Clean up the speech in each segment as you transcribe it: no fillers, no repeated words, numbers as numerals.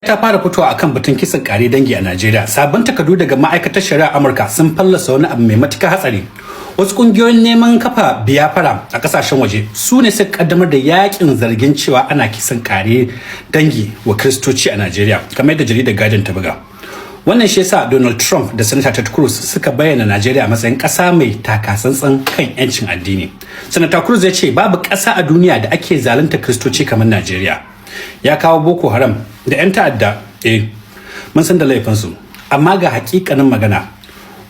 Ta fara fitowa akan batun kisan kare dangi a Najeriya. Sabon takardu daga ma'aikatar shari'a Amurka sun fallasa wani abu mai matuƙar hatsari. Wasu kungiyoyin neman kafa biyafara a kasashen waje su ne suka kaddamar da yakin zargin cewa ana kisan kare dangi wa Kiristoci a Najeriya, kamar yadda jaridar Guardian ta buga. Wannan shi yasa Donald Trump da Senator Ted Cruz suka bayyana Najeriya a matsayin ƙasa mai takatsantsan kan 'yancin addini. Senator Cruz ya ce babu ƙasa a duniya da ake zalunta Kiristoci kamar Najeriya. Ya kawo Boko Haram da 'yan ta'adda, mun san da laifinsu, amma ga hakikanin magana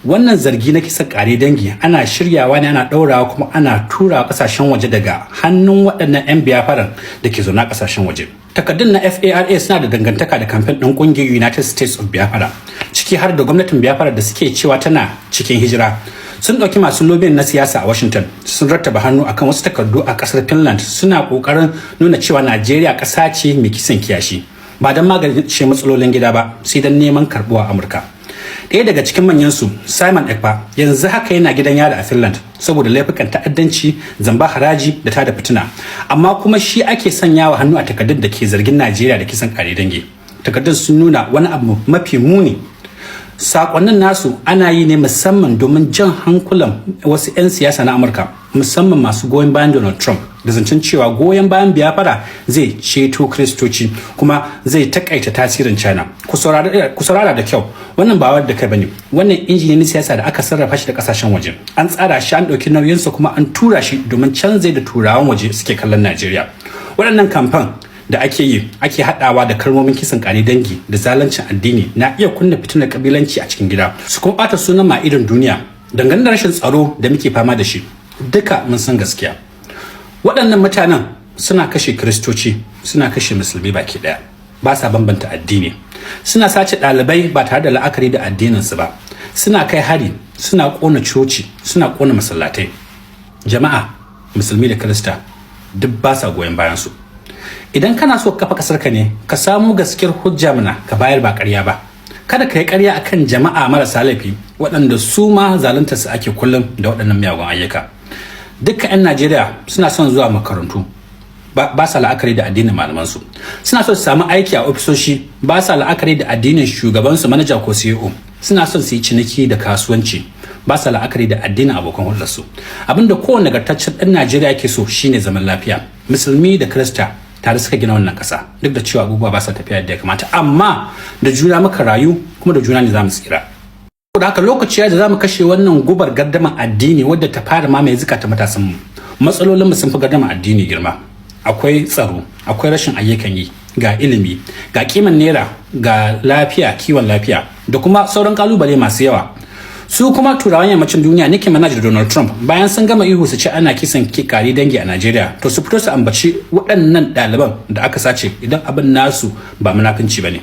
wannan zargi na kisa kare dangi ana shiryawa ne, ana daurawa kuma ana turawa kasashen waje daga hannun waɗannan 'yan biyafaran da ke zaune a kasashen waje. Takardun na FARA suna da dangantaka da kamfen ɗin ƙungiyar United States of Biafra, ciki har da gwamnatin Biafra da suke cewa tana cikin hijira. Sun ɗauki masu lobin na siyasa a Washington, sun rattaba hannu akan wasu takardu a ƙasar Finland, suna ƙoƙarin nuna cewa Najeriya ƙasa ce mai kisan kiyashi, ba don magance matsalolin gida ba, sai don neman karɓuwa Amurka. Ɗaya daga cikin manyansu, Simon Ekpa, yanzu haka yana gidan yari a Finland saboda laifukan ta'addanci, zamba haraji da tada fitina, amma kuma shi ake sanyawa hannu a takardun da ke zargin Najeriya da kisan kare dangi. Takardun sun nuna wani abu mafi muni. Sakonnin nasu ana yi ne musamman domin jan hankulan wasu 'yan siyasa na Amurka, musamman masu goyon bayan Donald Trump, da zancen cewa goyon bayan Biafra zai ceto Kiristoci kuma zai takaita tasirin China. Ku saurara da kyau, wannan ba wadda kai bane. Wannan injini na siyasa da aka sarrafa shi da kasashen waje. An tsara shi, an dauki nauyinsa kuma an tura shi domin canza da turawan waje suke kallon Najeriya. Waɗannan kamfan da ake yi, ake hadawa da kalmomin kisan kare dangi da zalancin addini na iya kunna fitinar kabilanci a cikin gida, su kuma bata sunan ma idan duniya. Dangane da rashin tsaro da muke fama da shi, duka mun san gaskiya. Waɗannan mutanen suna kashe Kiristoci, suna kashe musulmi baki daya, ba sa bambanta addini, suna sace ɗalibai ba tare da la'akari da addininsu ba, suna kai hari, suna kona coci, suna kona masallatai. Jama'a musulmi da Kirista duk ba sa goyon bayan su. Idan kana so kafa kasar ka ne, ka samu gaskiyar hujja mana ka bayar ba ƙarya ba. Kada ka yi ƙarya akan jama'a marasa laifi waɗanda su ma zalunta su ake kullum da waɗannan miyagun ayyuka. Dukkan 'yan Najeriya suna son zuwa makarantu, ba sa la'akari da addinin malamansu. Suna so su samu aiki a ofisoshi, ba sa la'akari da addinin shugabansu, manaja ko CEO. Suna son su yi ciniki da kasuwanci, ba sa la'akari da addinin abokan hulɗarsu. Abinda kowane nagartaccen ɗan Najeriya ke so shine zaman lafiya. Musulmi da Kirista tare suka gina wannan ƙasa, duk da cewa abubuwa ba sa tafiya yadda ya kamata, amma da juna muka rayu kuma da juna ne za mu tsira. Da haka lokaci da za mu kashe wannan gubar gardaman addini wadda ta fara mamaye zukata matasan mu. Matsalolinmu sun fi gardaman addini girma. Akwai tsaro, akwai rashin ayyukan yi, ga ilimi, ga kiman naira, ga lafiya, kiwon lafiya, da kuma sauran kalubale masu yawa. Su kuma turawan yammacin duniya, Nicki Minaj da Donald Trump, bayan sun gama ihu su ce ana kisan kare dangi a Najeriya, to su fito su ambaci waɗannan ɗaliban da aka sace idan abin nasu ba munafunci bane.